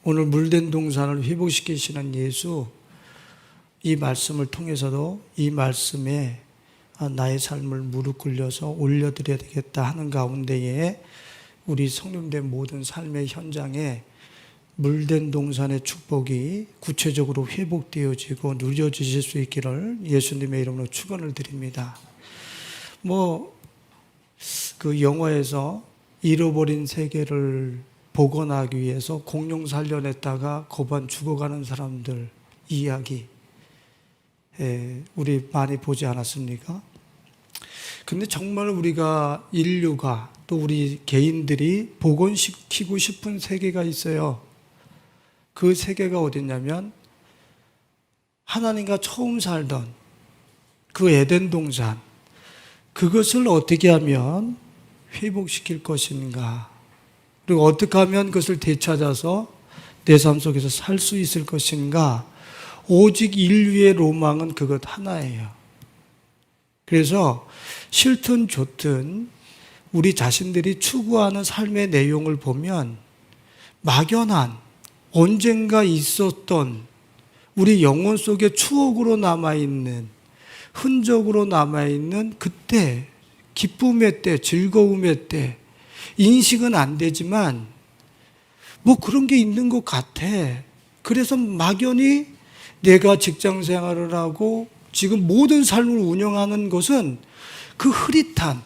오늘 물된 동산을 회복시키시는 예수, 이 말씀을 통해서도 이 말씀에 나의 삶을 무릎 꿇려서 올려드려야 되겠다 하는 가운데에 우리 성령된 모든 삶의 현장에 물된 동산의 축복이 구체적으로 회복되어지고 누려지실 수 있기를 예수님의 이름으로 축원을 드립니다. 그 영화에서 잃어버린 세계를 복원하기 위해서 공룡 살려냈다가 고반 죽어가는 사람들 이야기, 우리 많이 보지 않았습니까? 근데 정말 우리가 인류가 또 우리 개인들이 복원시키고 싶은 세계가 있어요. 그 세계가 어딨냐면 하나님과 처음 살던 그 에덴 동산, 그것을 어떻게 하면 회복시킬 것인가, 그리고 어떻게 하면 그것을 되찾아서 내 삶 속에서 살 수 있을 것인가. 오직 인류의 로망은 그것 하나예요. 그래서 싫든 좋든 우리 자신들이 추구하는 삶의 내용을 보면 막연한 언젠가 있었던 우리 영혼 속에 추억으로 남아있는, 흔적으로 남아있는 그때 기쁨의 때, 즐거움의 때, 인식은 안 되지만 그런 게 있는 것 같아. 그래서 막연히 내가 직장 생활을 하고 지금 모든 삶을 운영하는 것은 그 흐릿한,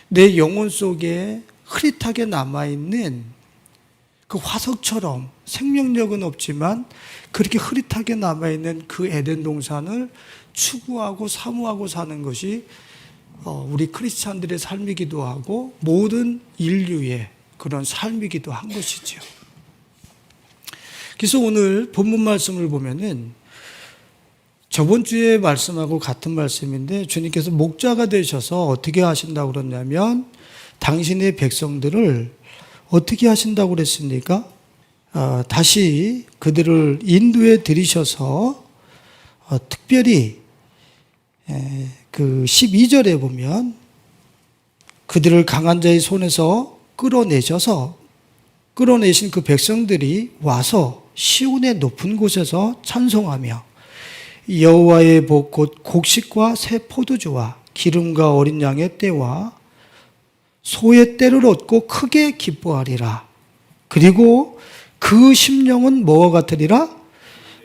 내 영혼 속에 흐릿하게 남아있는 그 화석처럼 생명력은 없지만 그렇게 흐릿하게 남아있는 그 에덴 동산을 추구하고 사모하고 사는 것이 우리 크리스찬들의 삶이기도 하고 모든 인류의 그런 삶이기도 한 것이죠. 그래서 오늘 본문 말씀을 보면은 저번 주에 말씀하고 같은 말씀인데 주님께서 목자가 되셔서 어떻게 하신다고 그러냐면 당신의 백성들을 어떻게 하신다고 그랬습니까? 다시 그들을 인도해 들이셔서 특별히 그 12절에 보면 그들을 강한 자의 손에서 끌어내신 그 백성들이 와서 시온의 높은 곳에서 찬송하며 여호와의 복 곧 곡식과 새 포도주와 기름과 어린 양의 떼와 소의 떼를 얻고 크게 기뻐하리라. 그리고 그 심령은 뭐와 같으리라?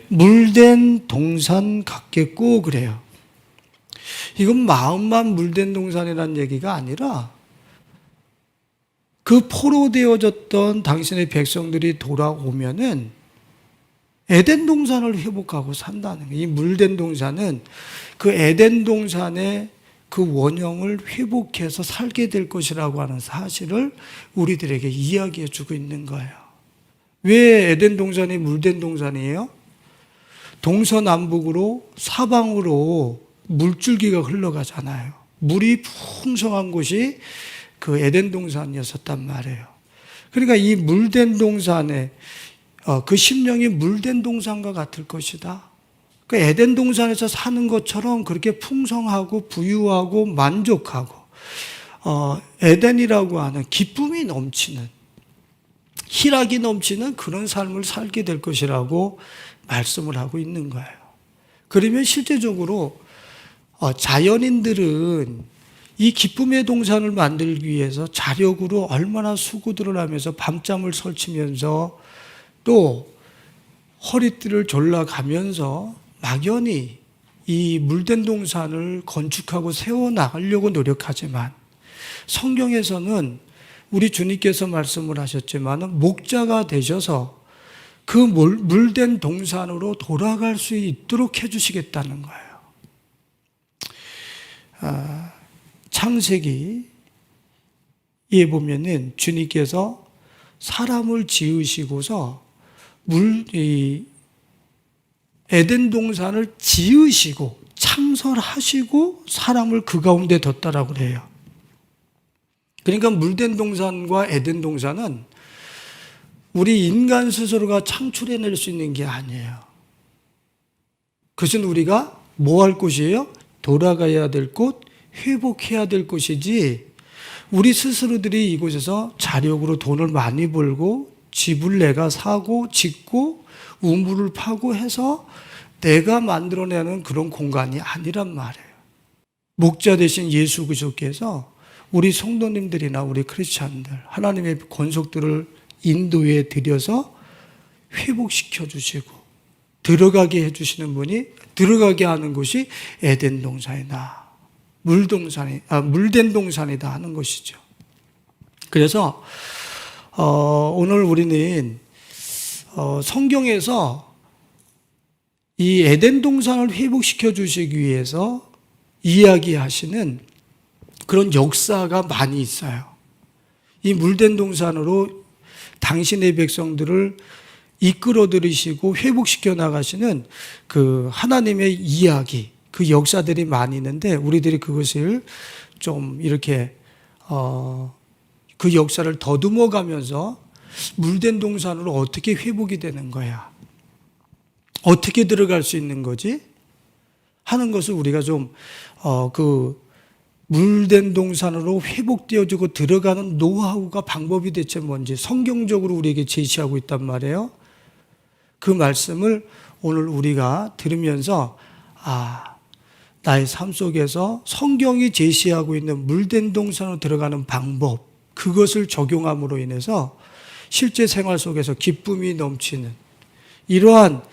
물된 동산 같겠고 그래요. 이건 마음만 물된 동산이라는 얘기가 아니라 그 포로되어졌던 당신의 백성들이 돌아오면은 에덴 동산을 회복하고 산다는 거예요. 이 물된 동산은 그 에덴 동산의 그 원형을 회복해서 살게 될 것이라고 하는 사실을 우리들에게 이야기해 주고 있는 거예요. 왜 에덴 동산이 물된 동산이에요? 동서남북으로 사방으로 물줄기가 흘러가잖아요. 물이 풍성한 곳이 그 에덴 동산이었단 말이에요. 그러니까 이 물된 동산에 그 심령이 물된 동산과 같을 것이다. 그 에덴 동산에서 사는 것처럼 그렇게 풍성하고 부유하고 만족하고 에덴이라고 하는 기쁨이 넘치는, 희락이 넘치는 그런 삶을 살게 될 것이라고 말씀을 하고 있는 거예요. 그러면 실제적으로 자연인들은 이 기쁨의 동산을 만들기 위해서 자력으로 얼마나 수고들을 하면서 밤잠을 설치면서 또 허리띠를 졸라가면서 막연히 이 물된 동산을 건축하고 세워나가려고 노력하지만 성경에서는 우리 주님께서 말씀을 하셨지만 목자가 되셔서 그 물된 동산으로 돌아갈 수 있도록 해주시겠다는 거예요. 창세기에 보면은 주님께서 사람을 지으시고서 에덴 동산을 지으시고 창설하시고 사람을 그 가운데 뒀다라고 그래요. 그러니까 물된 동산과 에덴 동산은 우리 인간 스스로가 창출해낼 수 있는 게 아니에요. 그것은 우리가 뭐 할 곳이에요? 돌아가야 될 곳, 회복해야 될 곳이지 우리 스스로들이 이곳에서 자력으로 돈을 많이 벌고 집을 내가 사고 짓고 우물을 파고 해서 내가 만들어내는 그런 공간이 아니란 말이에요. 목자 되신 예수 그리스도께서 우리 성도님들이나 우리 크리스찬들 하나님의 권속들을 인도해 드려서 회복시켜 주시고 들어가게 해주시는 분이 들어가게 하는 곳이 에덴 동산이다. 물된 동산이다 하는 것이죠. 그래서 오늘 우리는 성경에서 이 에덴 동산을 회복시켜 주시기 위해서 이야기하시는 그런 역사가 많이 있어요. 이 물된 동산으로 당신의 백성들을 이끌어 들이시고 회복시켜 나가시는 그 하나님의 이야기, 그 역사들이 많이 있는데 우리들이 그것을 좀 이렇게 그 역사를 더듬어 가면서 물된 동산으로 어떻게 회복이 되는 거야? 어떻게 들어갈 수 있는 거지? 하는 것을 우리가 좀 그 물된 동산으로 회복되어지고 들어가는 노하우가 방법이 대체 뭔지 성경적으로 우리에게 제시하고 있단 말이에요. 그 말씀을 오늘 우리가 들으면서 나의 삶 속에서 성경이 제시하고 있는 물된 동산으로 들어가는 방법, 그것을 적용함으로 인해서 실제 생활 속에서 기쁨이 넘치는 이러한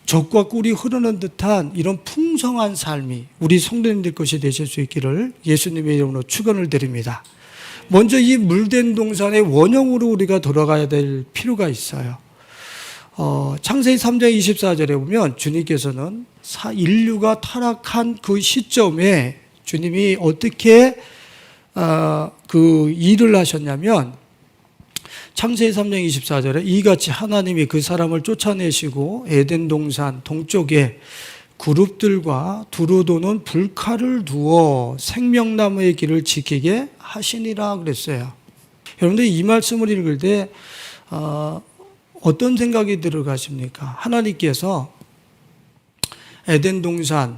젖과 꿀이 흐르는 듯한 이런 풍성한 삶이 우리 성도님들 것이 되실 수 있기를 예수님의 이름으로 축원을 드립니다. 먼저 이 물된 동산의 원형으로 우리가 돌아가야 될 필요가 있어요. 창세기 3장 24절에 보면 주님께서는 인류가 타락한 그 시점에 주님이 어떻게 그 일을 하셨냐면 창세기 3장 24절에 이같이 하나님이 그 사람을 쫓아내시고 에덴 동산 동쪽에 그룹들과 두루 도는 불칼을 두어 생명나무의 길을 지키게 하시니라 그랬어요. 여러분들 이 말씀을 읽을 때 어떤 생각이 들어가십니까? 하나님께서 에덴 동산,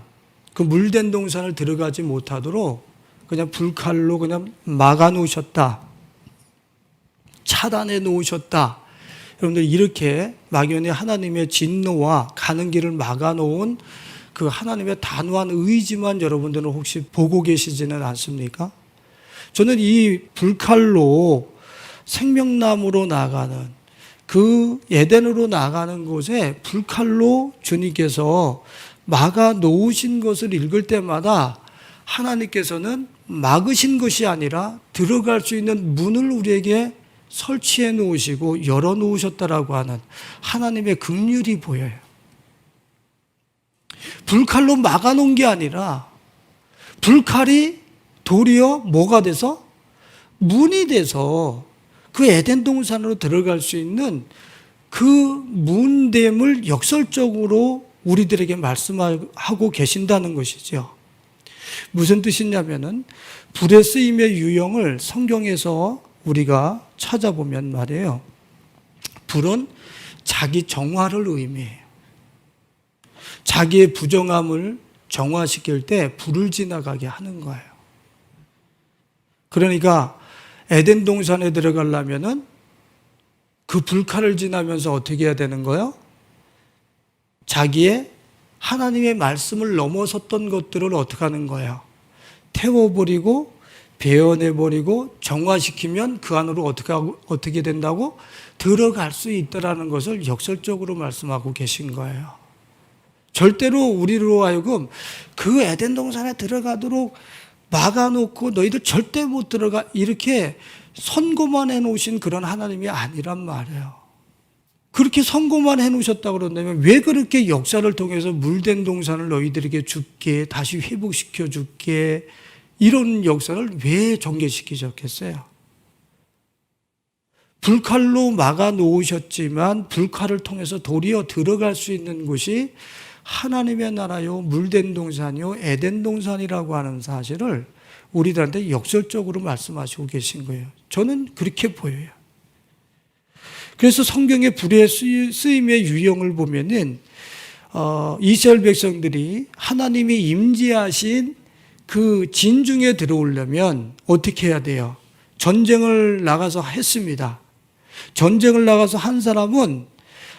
그 물된 동산을 들어가지 못하도록 그냥 불칼로 그냥 막아 놓으셨다. 차단해 놓으셨다. 여러분들 이렇게 막연히 하나님의 진노와 가는 길을 막아 놓은 그 하나님의 단호한 의지만 여러분들은 혹시 보고 계시지는 않습니까? 저는 이 불칼로 생명나무로 나가는 그 에덴으로 나가는 곳에 불칼로 주님께서 막아 놓으신 것을 읽을 때마다 하나님께서는 막으신 것이 아니라 들어갈 수 있는 문을 우리에게 설치해 놓으시고 열어 놓으셨다라고 하는 하나님의 긍휼이 보여요. 불칼로 막아 놓은 게 아니라 불칼이 도리어 뭐가 돼서 문이 돼서 그 에덴 동산으로 들어갈 수 있는 그 문됨을 역설적으로 우리들에게 말씀하고 계신다는 것이죠. 무슨 뜻이냐면은 불의 쓰임의 유형을 성경에서 우리가 찾아보면 말이에요. 불은 자기 정화를 의미해요. 자기의 부정함을 정화시킬 때 불을 지나가게 하는 거예요. 그러니까 에덴 동산에 들어가려면은 그 불칼을 지나면서 어떻게 해야 되는 거예요? 자기의 하나님의 말씀을 넘어섰던 것들을 어떻게 하는 거예요? 태워버리고 베어내버리고 정화시키면 그 안으로 어떻게 된다고? 들어갈 수 있다라는 것을 역설적으로 말씀하고 계신 거예요. 절대로 우리로 하여금 그 에덴 동산에 들어가도록 막아놓고 너희들 절대 못 들어가 이렇게 선고만 해놓으신 그런 하나님이 아니란 말이에요. 그렇게 선고만 해놓으셨다고 그런다면 왜 그렇게 역사를 통해서 물된 동산을 너희들에게 줄게, 다시 회복시켜 줄게, 이런 역사를 왜 전개시키셨겠어요? 불칼로 막아 놓으셨지만 불칼을 통해서 도리어 들어갈 수 있는 곳이 하나님의 나라요, 물된 동산이요, 에덴 동산이라고 하는 사실을 우리들한테 역설적으로 말씀하시고 계신 거예요. 저는 그렇게 보여요. 그래서 성경의 불의 쓰임의 유형을 보면은 이스라엘 백성들이 하나님이 임재하신 그 진중에 들어오려면 어떻게 해야 돼요? 전쟁을 나가서 했습니다. 전쟁을 나가서 한 사람은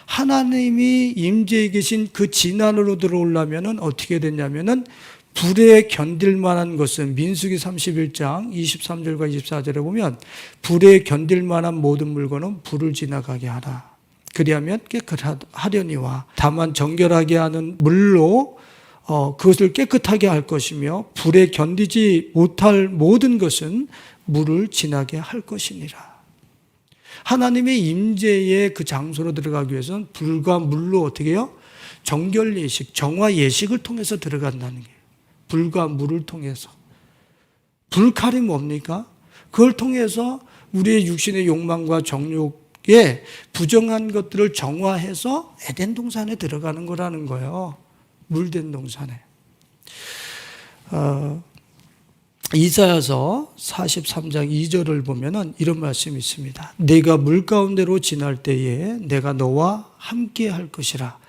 하나님이 임재해 계신 그 진안으로 들어오려면은 어떻게 됐냐면은 불에 견딜 만한 것은 민수기 31장 23절과 24절에 보면 불에 견딜 만한 모든 물건은 불을 지나가게 하라. 그리하면 깨끗하려니와 다만 정결하게 하는 물로 그것을 깨끗하게 할 것이며 불에 견디지 못할 모든 것은 물을 지나게 할 것이니라. 하나님의 임재의 그 장소로 들어가기 위해서는 불과 물로 어떻게 해요? 정결 예식, 정화 예식을 통해서 들어간다는 거예요. 불과 물을 통해서. 불칼이 뭡니까? 그걸 통해서 우리의 육신의 욕망과 정욕에 부정한 것들을 정화해서 에덴 동산에 들어가는 거라는 거예요. 물된 동산에. 이사야서 43장 2절을 보면은 이런 말씀이 있습니다. 내가 물 가운데로 지날 때에 내가 너와 함께 할 것이라.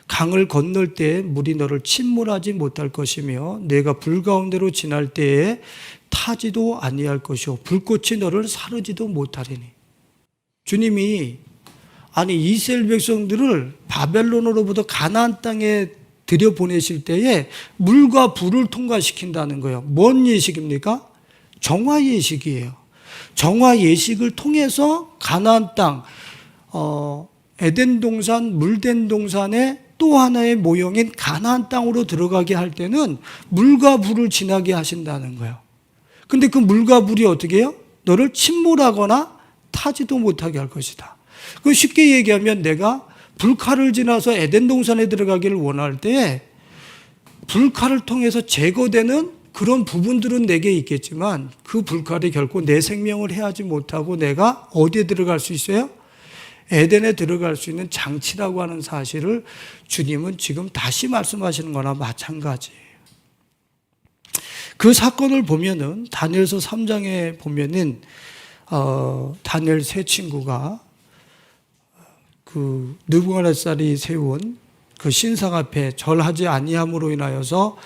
강을 건널 때에 물이 너를 침몰하지 못할 것이며 내가 불 가운데로 지날 때에 타지도 아니할 것이요 불꽃이 너를 사르지도 못하리니. 주님이 이스라엘 백성들을 바벨론으로부터 가나안 땅에 들여보내실 때에 물과 불을 통과시킨다는 거예요. 뭔 예식입니까? 정화 예식이에요. 정화 예식을 통해서 가나안 땅, 에덴 동산, 물된 동산의 또 하나의 모형인 가나안 땅으로 들어가게 할 때는 물과 불을 지나게 하신다는 거예요. 근데 그 물과 불이 어떻게 해요? 너를 침몰하거나 타지도 못하게 할 것이다. 그 쉽게 얘기하면 내가 불칼을 지나서 에덴 동산에 들어가기를 원할 때 불칼을 통해서 제거되는 그런 부분들은 내게 있겠지만 그 불칼이 결코 내 생명을 해하지 못하고 내가 어디에 들어갈 수 있어요? 에덴에 들어갈 수 있는 장치라고 하는 사실을 주님은 지금 다시 말씀하시는 거나 마찬가지예요. 그 사건을 보면은 다니엘서 3장에 보면은 다니엘 세 친구가 그 느부갓네살이 세운 그 신상 앞에 절하지 아니함으로 인하여서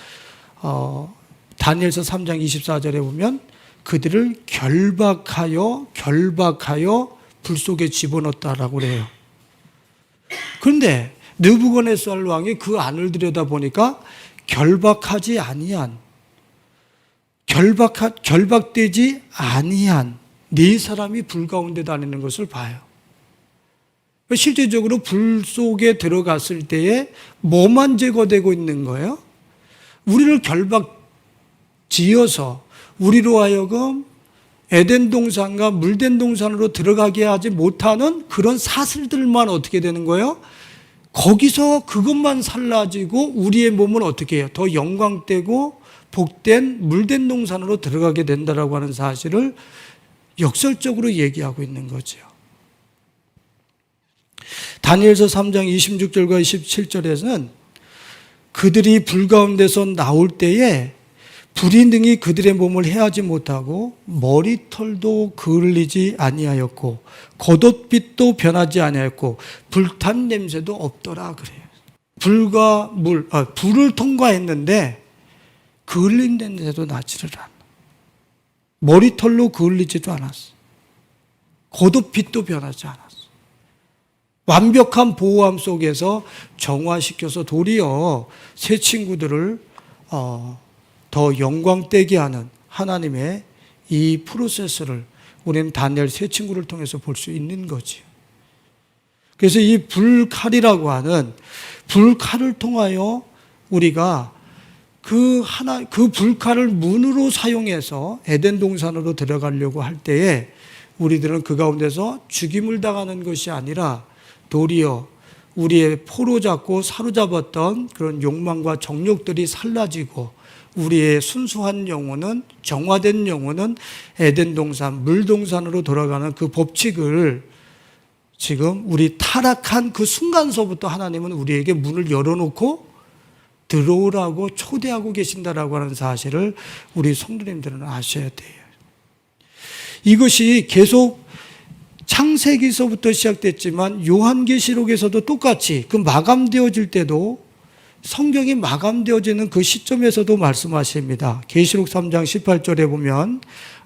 다니엘서 3장 24절에 보면 그들을 결박하여 불 속에 집어넣었다라고 그래요. 그런데 느부갓네살 왕이 그 안을 들여다보니까 결박되지 아니한 네 사람이 불 가운데 다니는 것을 봐요. 실제적으로 불 속에 들어갔을 때에 뭐만 제거되고 있는 거예요? 우리를 결박 지어서 우리로 하여금 에덴 동산과 물된 동산으로 들어가게 하지 못하는 그런 사슬들만 어떻게 되는 거예요? 거기서 그것만 살라지고 우리의 몸은 어떻게 해요? 더 영광되고 복된 물된 동산으로 들어가게 된다라고 하는 사실을 역설적으로 얘기하고 있는 거죠. 다니엘서 3장 26절과 27절에서는 그들이 불 가운데서 나올 때에 불이 능히 그들의 몸을 해하지 못하고 머리털도 그을리지 아니하였고 겉옷빛도 변하지 아니하였고 불탄 냄새도 없더라 그래요. 불을 통과했는데 그을린 냄새도 나지를 않아. 머리털로 그을리지도 않았어. 겉옷빛도 변하지 않았어. 완벽한 보호함 속에서 정화시켜서 도리어 새 친구들을 더 영광되게 하는 하나님의 이 프로세스를 우리는 다니엘 새 친구를 통해서 볼 수 있는 거지요. 그래서 이 불칼이라고 하는 불칼을 통하여 우리가 그 불칼을 문으로 사용해서 에덴 동산으로 들어가려고 할 때에 우리들은 그 가운데서 죽임을 당하는 것이 아니라 도리어 우리의 포로 잡고 사로잡았던 그런 욕망과 정욕들이 살라지고 우리의 순수한 영혼은, 정화된 영혼은 에덴 동산, 물 동산으로 돌아가는 그 법칙을 지금 우리 타락한 그 순간서부터 하나님은 우리에게 문을 열어놓고 들어오라고 초대하고 계신다라고 하는 사실을 우리 성도님들은 아셔야 돼요. 이것이 계속 창세기서부터 시작됐지만 요한계시록에서도 똑같이 그 마감되어질 때도 성경이 마감되어지는 그 시점에서도 말씀하십니다. 계시록 3장 18절에 보면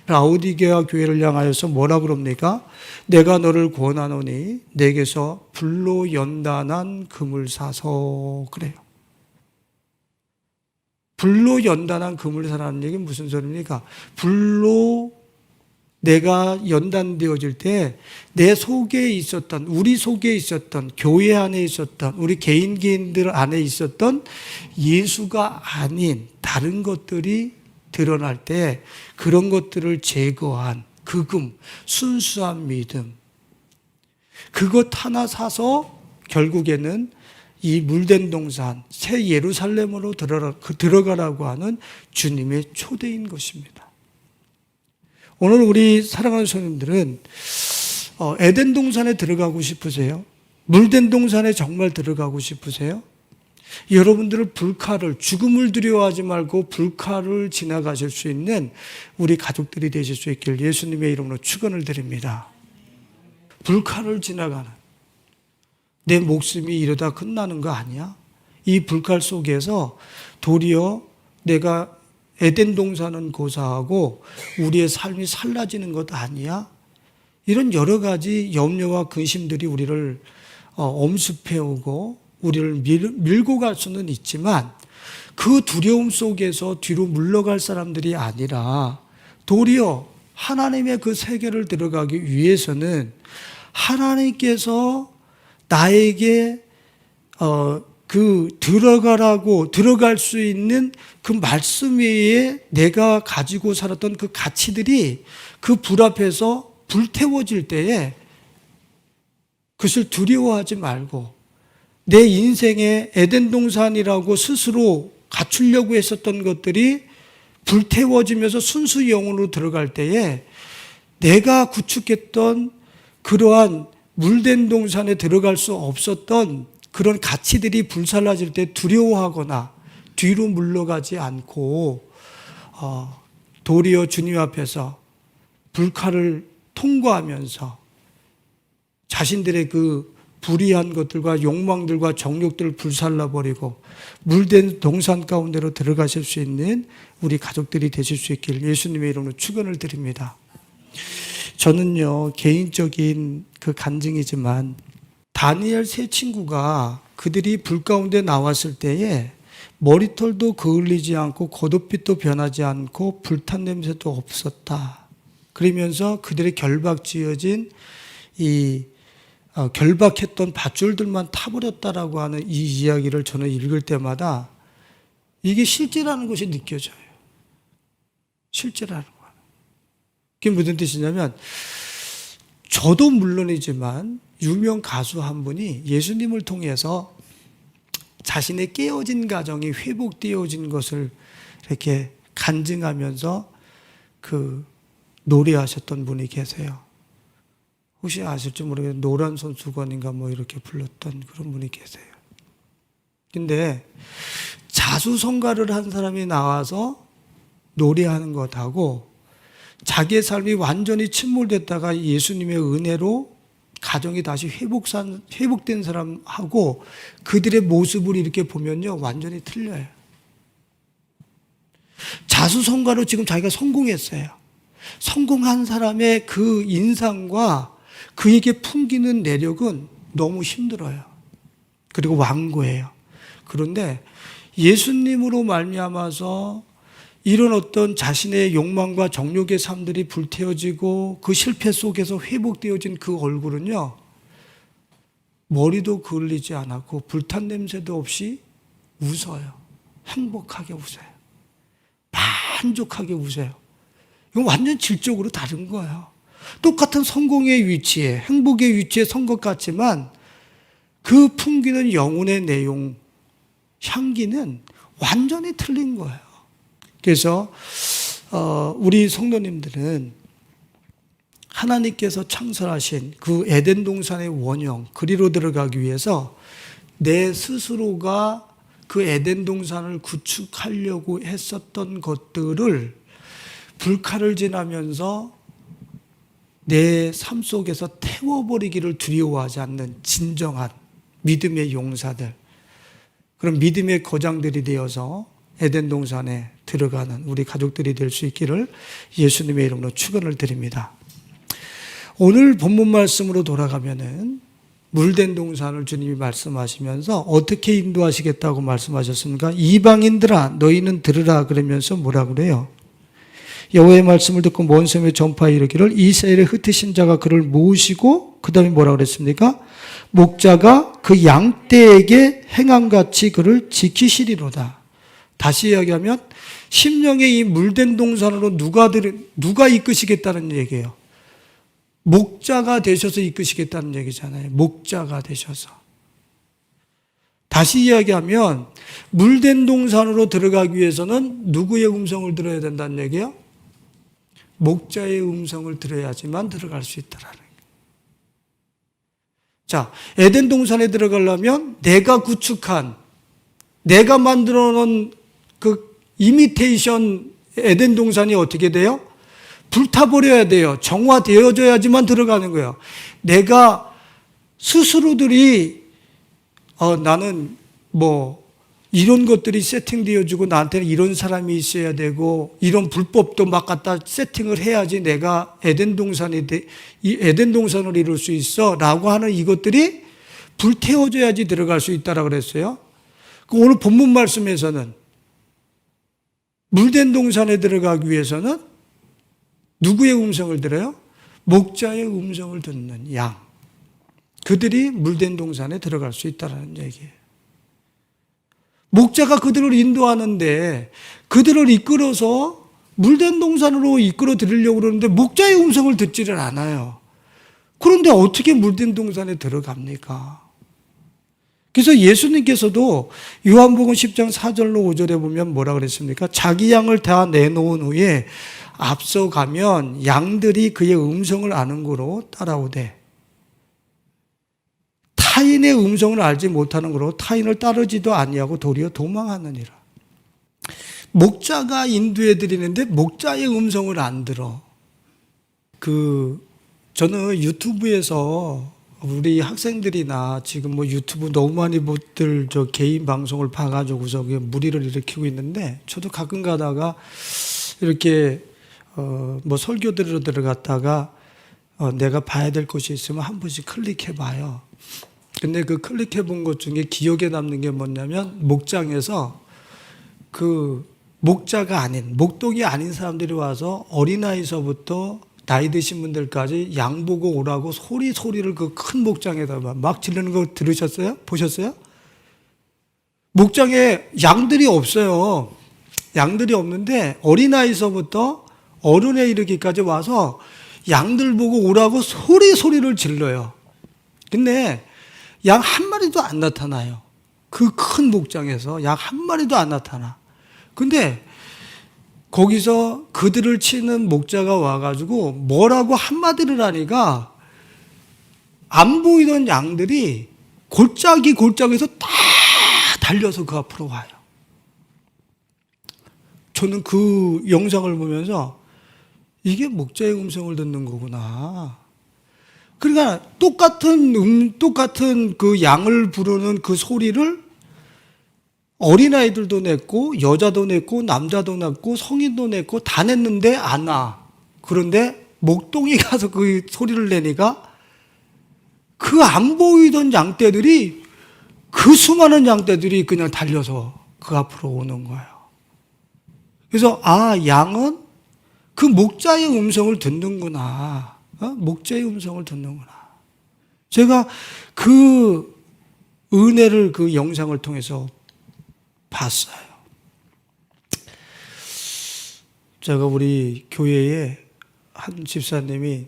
라오디게아 교회를 향하여서 뭐라 그럽니까? 내가 너를 권하노니 내게서 불로 연단한 금을 사서 그래요. 불로 연단한 금을 사라는 얘기는 무슨 소리입니까? 불로 내가 연단되어질 때 내 속에 있었던, 우리 속에 있었던, 교회 안에 있었던, 우리 개인들 안에 있었던 예수가 아닌 다른 것들이 드러날 때 그런 것들을 제거한 그 금, 순수한 믿음, 그것 하나 사서 결국에는 이 물된 동산, 새 예루살렘으로 들어가라고 하는 주님의 초대인 것입니다. 오늘 우리 사랑하는 성도님들은 에덴 동산에 들어가고 싶으세요? 물된 동산에 정말 들어가고 싶으세요? 여러분들을 불칼을, 죽음을 두려워하지 말고 불칼을 지나가실 수 있는 우리 가족들이 되실 수 있길 예수님의 이름으로 축원을 드립니다. 불칼을 지나가는, 내 목숨이 이러다 끝나는 거 아니야? 이 불칼 속에서 도리어 내가 에덴 동산은 고사하고 우리의 삶이 살라지는 것 아니야? 이런 여러 가지 염려와 근심들이 우리를 엄습해오고 우리를 밀고 갈 수는 있지만 그 두려움 속에서 뒤로 물러갈 사람들이 아니라 도리어 하나님의 그 세계를 들어가기 위해서는 하나님께서 나에게 들어갈 수 있는 그 말씀 외에 내가 가지고 살았던 그 가치들이 그 불 앞에서 불태워질 때에 그것을 두려워하지 말고 내 인생의 에덴 동산이라고 스스로 갖추려고 했었던 것들이 불태워지면서 순수 영혼으로 들어갈 때에 내가 구축했던 그러한 물된 동산에 들어갈 수 없었던 그런 가치들이 불살라질 때 두려워하거나 뒤로 물러가지 않고 도리어 주님 앞에서 불칼을 통과하면서 자신들의 그 불의한 것들과 욕망들과 정욕들을 불살라버리고 물된 동산 가운데로 들어가실 수 있는 우리 가족들이 되실 수 있길 예수님의 이름으로 축원을 드립니다. 저는요, 개인적인 그 간증이지만 다니엘 세 친구가 그들이 불 가운데 나왔을 때에 머리털도 그을리지 않고 겉옷빛도 변하지 않고 불탄 냄새도 없었다. 그러면서 그들의 결박지어진 이 결박했던 밧줄들만 타버렸다라고 하는 이 이야기를 저는 읽을 때마다 이게 실제라는 것이 느껴져요. 실제라는 거. 그게 무슨 뜻이냐면 저도 물론이지만 유명 가수 한 분이 예수님을 통해서 자신의 깨어진 가정이 회복되어진 것을 이렇게 간증하면서 그 노래하셨던 분이 계세요. 혹시 아실지 모르겠는데 노란 손수건인가 뭐 이렇게 불렀던 그런 분이 계세요. 근데 자수성가를 한 사람이 나와서 노래하는 것하고 자기의 삶이 완전히 침몰됐다가 예수님의 은혜로 가정이 다시 회복된 사람하고 그들의 모습을 이렇게 보면요, 완전히 틀려요. 자수성가로 지금 자기가 성공했어요. 성공한 사람의 그 인상과 그에게 풍기는 내력은 너무 힘들어요. 그리고 완고해요. 그런데 예수님으로 말미암아서 이런 어떤 자신의 욕망과 정욕의 삶들이 불태워지고 그 실패 속에서 회복되어진 그 얼굴은요, 머리도 그을리지 않았고 불탄 냄새도 없이 웃어요. 행복하게 웃어요. 만족하게 웃어요. 이건 완전 질적으로 다른 거예요. 똑같은 성공의 위치에, 행복의 위치에 선 것 같지만 그 풍기는 영혼의 내용, 향기는 완전히 틀린 거예요. 그래서 우리 성도님들은 하나님께서 창설하신 그 에덴 동산의 원형, 그리로 들어가기 위해서 내 스스로가 그 에덴 동산을 구축하려고 했었던 것들을 불칼을 지나면서 내 삶 속에서 태워버리기를 두려워하지 않는 진정한 믿음의 용사들, 그런 믿음의 거장들이 되어서 에덴 동산에 들어가는 우리 가족들이 될 수 있기를 예수님의 이름으로 축원을 드립니다. 오늘 본문 말씀으로 돌아가면은 물된 동산을 주님이 말씀하시면서 어떻게 인도하시겠다고 말씀하셨습니까? 이방인들아 너희는 들으라 그러면서 뭐라 그래요? 여호와의 말씀을 듣고 먼 섬에 전파하여 이르기를 이스라엘의 흩으신 자가 그를 모으시고 그 다음에 뭐라 그랬습니까? 목자가 그 양떼에게 행함같이 그를 지키시리로다. 다시 이야기하면 심령의 이 물된 동산으로 누가 이끄시겠다는 얘기예요. 목자가 되셔서 이끄시겠다는 얘기잖아요. 목자가 되셔서. 다시 이야기하면 물된 동산으로 들어가기 위해서는 누구의 음성을 들어야 된다는 얘기예요? 목자의 음성을 들어야지만 들어갈 수 있다라는 거예요. 자, 에덴 동산에 들어가려면 내가 구축한, 내가 만들어 놓은 그 이미테이션 에덴 동산이 어떻게 돼요? 불타버려야 돼요. 정화되어져야지만 들어가는 거예요. 내가 스스로들이 나는 이런 것들이 세팅되어지고 나한테는 이런 사람이 있어야 되고 이런 불법도 막 갖다 세팅을 해야지 내가 에덴 동산을 이룰 수 있어 라고 하는 이것들이 불태워져야지 들어갈 수 있다라고 그랬어요. 오늘 본문 말씀에서는 물된 동산에 들어가기 위해서는 누구의 음성을 들어요? 목자의 음성을 듣는 양. 그들이 물된 동산에 들어갈 수 있다는 얘기예요. 목자가 그들을 인도하는데 그들을 이끌어서 물된 동산으로 이끌어 드리려고 그러는데 목자의 음성을 듣지를 않아요. 그런데 어떻게 물된 동산에 들어갑니까? 그래서 예수님께서도 요한복음 10장 4절로 5절에 보면 뭐라 그랬습니까? 자기 양을 다 내놓은 후에 앞서가면 양들이 그의 음성을 아는 거로 따라오되 타인의 음성을 알지 못하는 거로 타인을 따르지도 아니하고 도리어 도망하느니라. 목자가 인도해 드리는데 목자의 음성을 안 들어. 저는 유튜브에서 우리 학생들이나 지금 유튜브 너무 많이 보들 개인 방송을 봐가지고서 무리를 일으키고 있는데 저도 가끔 가다가 이렇게 설교 들으러 들어갔다가 내가 봐야 될 것이 있으면 한 번씩 클릭해 봐요. 근데 그 클릭해 본 것 중에 기억에 남는 게 뭐냐면 목장에서 목자가 아닌 목동이 아닌 사람들이 와서 어린아이서부터 나이 드신 분들까지 양 보고 오라고 소리를 그 큰 목장에다 막 지르는 거 들으셨어요? 보셨어요? 목장에 양들이 없어요. 양들이 없는데 어린아이서부터 어른에 이르기까지 와서 양들 보고 오라고 소리를 질러요. 근데 양 한 마리도 안 나타나요. 그 큰 목장에서 양 한 마리도 안 나타나. 근데 거기서 그들을 치는 목자가 와가지고 뭐라고 한마디를 하니까 안 보이던 양들이 골짜기에서 다 달려서 그 앞으로 와요. 저는 그 영상을 보면서 이게 목자의 음성을 듣는 거구나. 그러니까 똑같은 그 양을 부르는 그 소리를 어린아이들도 냈고 여자도 냈고 남자도 냈고 성인도 냈고 다 냈는데 안 와. 그런데 목동이 가서 그 소리를 내니까 그 안 보이던 양떼들이 그 수많은 양떼들이 그냥 달려서 그 앞으로 오는 거예요. 그래서 양은 그 목자의 음성을 듣는구나. 목자의 음성을 듣는구나. 제가 그 은혜를 그 영상을 통해서 봤어요. 제가 우리 교회에 한 집사님이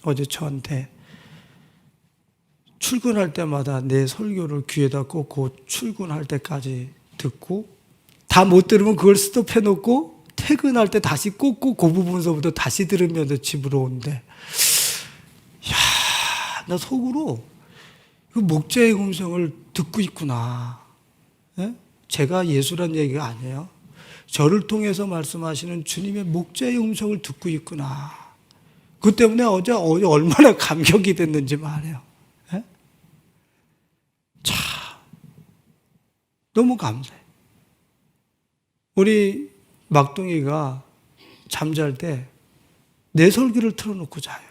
어제 저한테 출근할 때마다 내 설교를 귀에다 꽂고 출근할 때까지 듣고 다 못 들으면 그걸 스톱해 놓고 퇴근할 때 다시 꽂고 그 부분서부터 다시 들으면서 집으로 오는데 나 속으로 그 목자의 음성을 듣고 있구나. 예? 제가 예수란 얘기가 아니에요. 저를 통해서 말씀하시는 주님의 목자의 음성을 듣고 있구나. 그 때문에 어제 얼마나 감격이 됐는지 말이에요. 예? 참 너무 감사해. 우리 막둥이가 잠잘 때 내 설교를 틀어놓고 자요.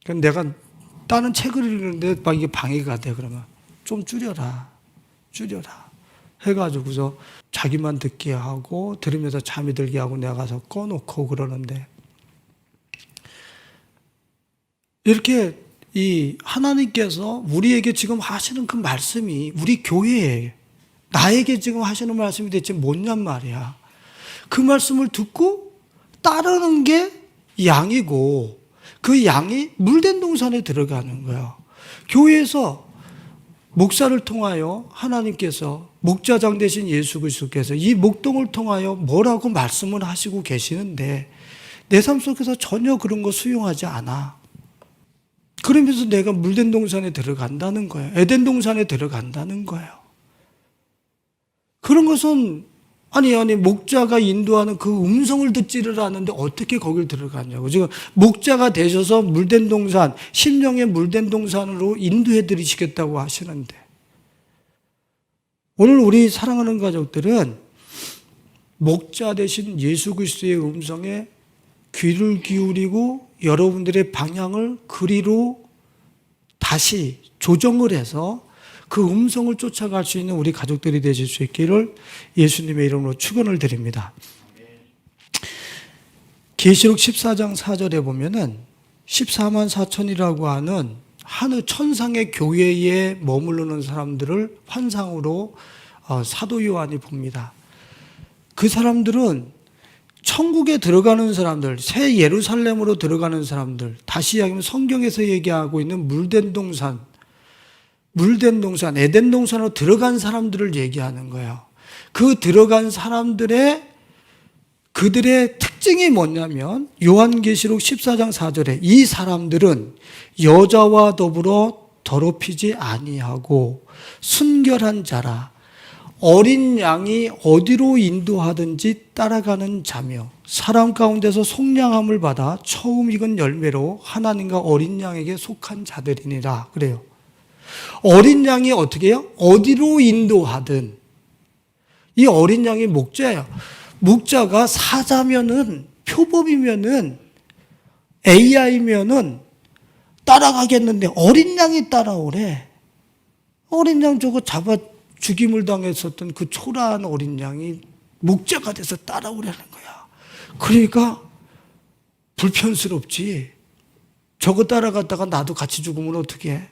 그러니까 내가 다른 책을 읽는데 막 이게 방해가 돼. 그러면 좀 줄여라 해가지고서 자기만 듣게 하고 들으면서 잠이 들게 하고 내가 가서 꺼놓고 그러는데, 이렇게 이 하나님께서 우리에게 지금 하시는 그 말씀이 우리 교회에 나에게 지금 하시는 말씀이 대체 뭐냔 말이야. 그 말씀을 듣고 따르는 게 양이고, 그 양이 물된 동산에 들어가는 거야. 교회에서 목사를 통하여 하나님께서, 목자장 되신 예수 그리스도께서 이 목동을 통하여 뭐라고 말씀을 하시고 계시는데 내 삶 속에서 전혀 그런 거 수용하지 않아. 그러면서 내가 물된 동산에 들어간다는 거예요. 에덴 동산에 들어간다는 거예요. 그런 것은 아니 목자가 인도하는 그 음성을 듣지를 않는데 어떻게 거길 들어가냐고. 지금 목자가 되셔서 물된 동산, 심령의 물된 동산으로 인도해 드리시겠다고 하시는데, 오늘 우리 사랑하는 가족들은 목자 되신 예수 그리스도의 음성에 귀를 기울이고 여러분들의 방향을 그리로 다시 조정을 해서 그 음성을 쫓아갈 수 있는 우리 가족들이 되실 수 있기를 예수님의 이름으로 축원을 드립니다. 계시록 14장 4절에 보면은 14만 4천이라고 하는 하늘 천상의 교회에 머무르는 사람들을 환상으로 사도 요한이 봅니다. 그 사람들은 천국에 들어가는 사람들, 새 예루살렘으로 들어가는 사람들, 다시 이야기하면 성경에서 얘기하고 있는 물된 동산, 에덴 동산으로 들어간 사람들을 얘기하는 거예요. 그 들어간 사람들의 그들의 특징이 뭐냐면 요한계시록 14장 4절에 이 사람들은 여자와 더불어 더럽히지 아니하고 순결한 자라, 어린 양이 어디로 인도하든지 따라가는 자며 사람 가운데서 속량함을 받아 처음 익은 열매로 하나님과 어린 양에게 속한 자들이니라. 그래요. 어린 양이 어떻게 해요? 어디로 인도하든. 이 어린 양이 목자예요. 목자가 사자면은, 표범이면은, AI면은 따라가겠는데 어린 양이 따라오래. 어린 양 저거 잡아 죽임을 당했었던 그 초라한 어린 양이 목자가 돼서 따라오려는 거야. 그러니까 불편스럽지. 저거 따라갔다가 나도 같이 죽으면 어떡해?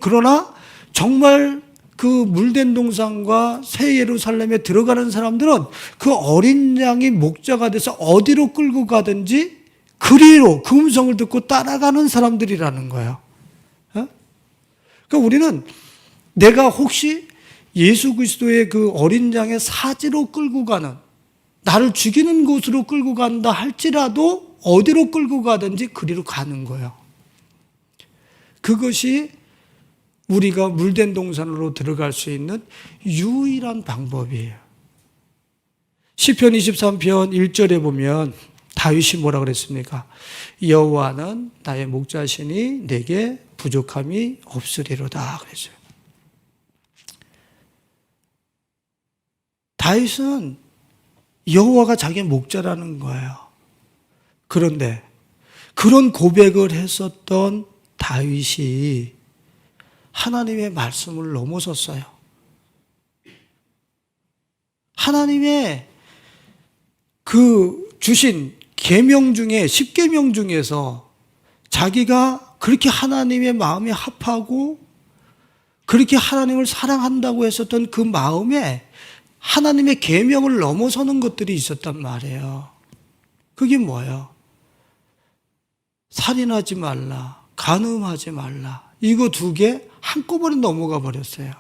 그러나 정말 그 물된 동산과 새 예루살렘에 들어가는 사람들은 그 어린 양이 목자가 돼서 어디로 끌고 가든지 그리로 그 음성을 듣고 따라가는 사람들이라는 거예요. 그러니까 우리는 내가 혹시 예수 그리스도의 그 어린 양의 사지로 끌고 가는, 나를 죽이는 곳으로 끌고 간다 할지라도 어디로 끌고 가든지 그리로 가는 거예요. 그것이 우리가 물된 동산으로 들어갈 수 있는 유일한 방법이에요. 시편 23편 1절에 보면 다윗이 뭐라 그랬습니까? 여호와는 나의 목자시니 내게 부족함이 없으리로다 그랬어요. 다윗은 여호와가 자기의 목자라는 거예요. 그런데 그런 고백을 했었던 다윗이 하나님의 말씀을 넘어섰어요. 하나님의 그 주신 계명 중에 10계명 중에서 자기가 그렇게 하나님의 마음에 합하고 그렇게 하나님을 사랑한다고 했었던 그 마음에 하나님의 계명을 넘어서는 것들이 있었단 말이에요. 그게 뭐예요? 살인하지 말라, 간음하지 말라. 이거 두 개 한꺼번에 넘어가 버렸어요.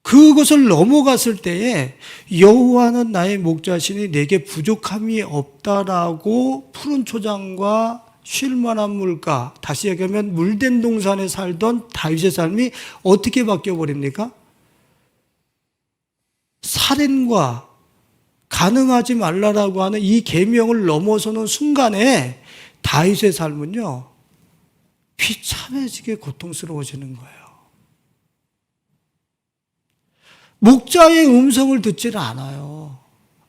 그것을 넘어갔을 때에 여호와는 나의 목자시니 내게 부족함이 없다라고 푸른 초장과 쉴만한 물가, 다시 얘기하면 물된 동산에 살던 다윗의 삶이 어떻게 바뀌어 버립니까? 살인과 간음하지 말라라고 하는 이 계명을 넘어서는 순간에 다윗의 삶은요, 비참해지게 고통스러워지는 거예요. 목자의 음성을 듣지를 않아요.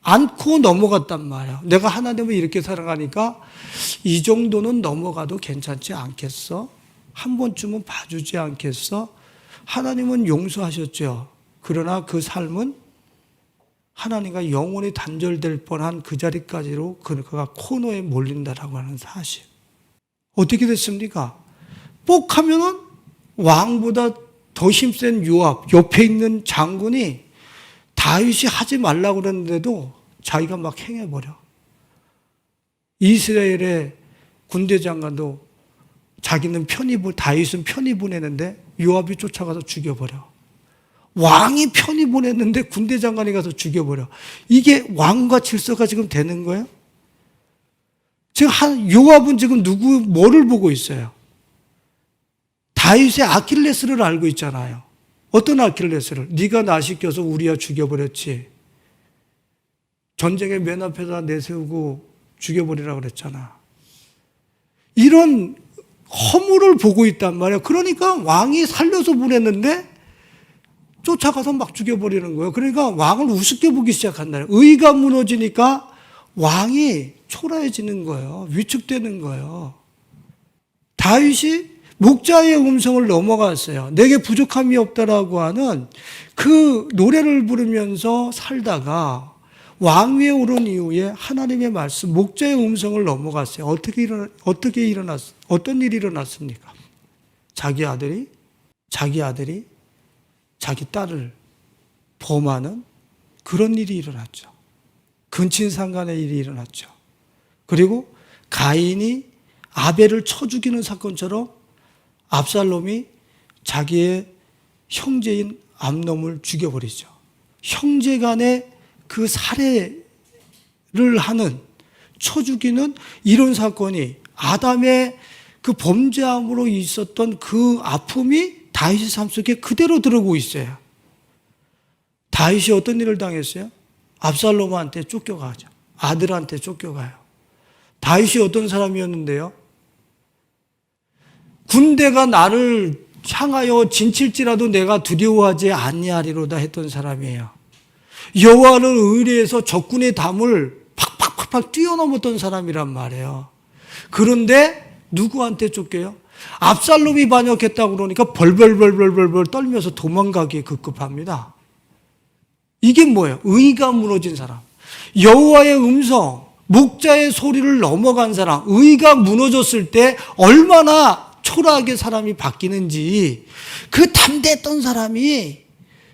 않고 넘어갔단 말이에요. 내가 하나님을 이렇게 사랑하니까 이 정도는 넘어가도 괜찮지 않겠어? 한 번쯤은 봐주지 않겠어? 하나님은 용서하셨죠. 그러나 그 삶은 하나님과 영원히 단절될 뻔한 그 자리까지로 그가 코너에 몰린다라고 하는 사실. 어떻게 됐습니까? 뽁 하면은 왕보다 더 힘센 요압, 옆에 있는 장군이 다윗이 하지 말라고 그랬는데도 자기가 막 행해버려. 이스라엘의 군대 장관도 자기는 다윗은 편히 보내는데 요압이 쫓아가서 죽여버려. 왕이 편히 보냈는데 군대 장관이 가서 죽여버려. 이게 왕과 질서가 지금 되는 거예요? 지금 요압은 지금 뭐를 보고 있어요? 다윗의 아킬레스를 알고 있잖아요. 어떤 아킬레스를? 네가 나 시켜서 우리야 죽여버렸지. 전쟁의 맨 앞에다 내세우고 죽여버리라고 그랬잖아. 이런 허물을 보고 있단 말이에요. 그러니까 왕이 살려서 보냈는데 쫓아가서 막 죽여버리는 거예요. 그러니까 왕을 우습게 보기 시작한다. 의가 무너지니까 왕이 초라해지는 거예요. 위축되는 거예요. 다윗이 목자의 음성을 넘어갔어요. 내게 부족함이 없다라고 하는 그 노래를 부르면서 살다가 왕위에 오른 이후에 하나님의 말씀, 목자의 음성을 넘어갔어요. 어떤 일이 일어났습니까? 자기 아들이 자기 딸을 범하는 그런 일이 일어났죠. 근친상간의 일이 일어났죠. 그리고 가인이 아벨을 쳐 죽이는 사건처럼 압살롬이 자기의 형제인 암놈을 죽여버리죠. 형제 간의 그 살해를 하는, 쳐 죽이는 이런 사건이 아담의 그 범죄함으로 있었던 그 아픔이 다윗의 삶 속에 그대로 들어오고 있어요. 다윗이 어떤 일을 당했어요? 압살롬한테 쫓겨가죠. 아들한테 쫓겨가요. 다윗이 어떤 사람이었는데요? 군대가 나를 향하여 진칠지라도 내가 두려워하지 아니하리로다 했던 사람이에요. 여호와를 의뢰해서 적군의 담을 팍팍팍팍 뛰어넘었던 사람이란 말이에요. 그런데 누구한테 쫓겨요? 압살롬이 반역했다고 그러니까 벌벌벌벌벌 떨면서 도망가기에 급급합니다. 이게 뭐예요? 의가 무너진 사람. 여호와의 음성, 목자의 소리를 넘어간 사람, 의가 무너졌을 때 얼마나 초라하게 사람이 바뀌는지, 그 담대했던 사람이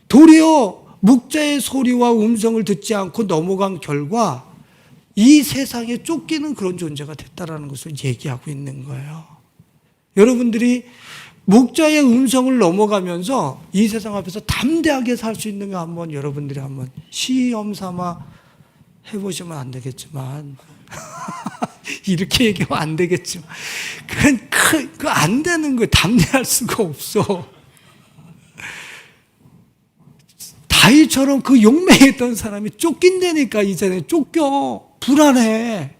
도리어 목자의 소리와 음성을 듣지 않고 넘어간 결과 이 세상에 쫓기는 그런 존재가 됐다라는 것을 얘기하고 있는 거예요. 여러분들이 목자의 음성을 넘어가면서 이 세상 앞에서 담대하게 살 수 있는 거 한번 여러분들이 한번 시험 삼아 해보시면 안 되겠지만 이렇게 얘기하면 안 되겠지만 그건 안 되는 거예요. 담대할 수가 없어. 다윗처럼 그 용맹했던 사람이 쫓긴다니까. 이제는 쫓겨. 불안해.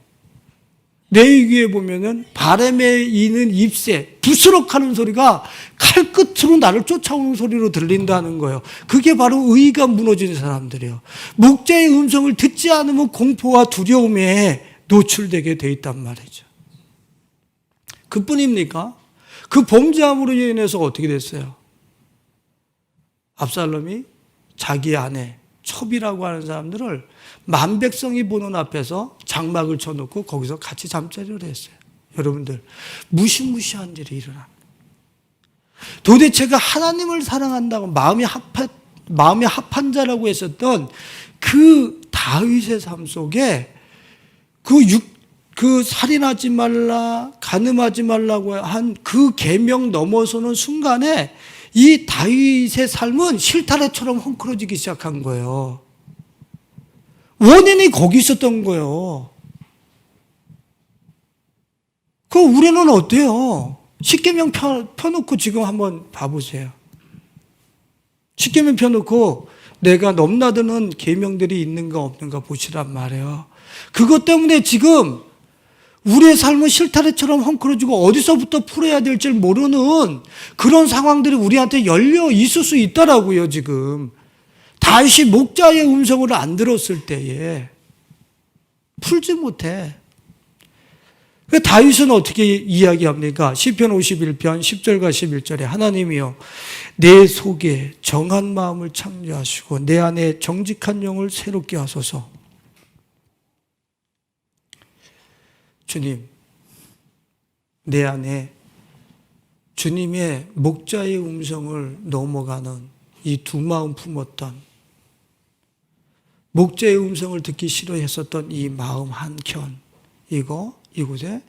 레위기에 보면은 바람에 이는 잎새, 부스럭하는 소리가 칼끝으로 나를 쫓아오는 소리로 들린다는 거예요. 그게 바로 의가 무너진 사람들이에요. 목자의 음성을 듣지 않으면 공포와 두려움에 노출되게 돼 있단 말이죠. 그뿐입니까? 그 범죄함으로 인해서 어떻게 됐어요? 압살롬이 자기 아내 첩이라고 하는 사람들을 만백성이 보는 앞에서 장막을 쳐놓고 거기서 같이 잠자리를 했어요. 여러분들, 무시무시한 일이 일어납니다. 도대체가 하나님을 사랑한다고 마음이 합한 자라고 했었던 그 다윗의 삶 속에 그 살인하지 말라, 간음하지 말라고 한 그 계명 넘어서는 순간에 이 다윗의 삶은 실타래처럼 헝클어지기 시작한 거예요. 원인이 거기 있었던 거예요. 우리는 어때요? 십계명 펴놓고 지금 한번 봐보세요. 십계명 펴놓고 내가 넘나드는 계명들이 있는가 없는가 보시란 말이에요. 그것 때문에 지금 우리의 삶은 실타래처럼 헝클어지고 어디서부터 풀어야 될지 모르는 그런 상황들이 우리한테 열려 있을 수 있더라고요. 지금 다윗이 목자의 음성을 안 들었을 때에 풀지 못해. 다윗은 어떻게 이야기합니까? 시편 51편 10절과 11절에 하나님이여 내 속에 정한 마음을 창조하시고 내 안에 정직한 영을 새롭게 하소서. 주님, 내 안에 주님의 목자의 음성을 넘어가는 이 두 마음 품었던, 목자의 음성을 듣기 싫어했었던 이 마음 한켠, 이곳에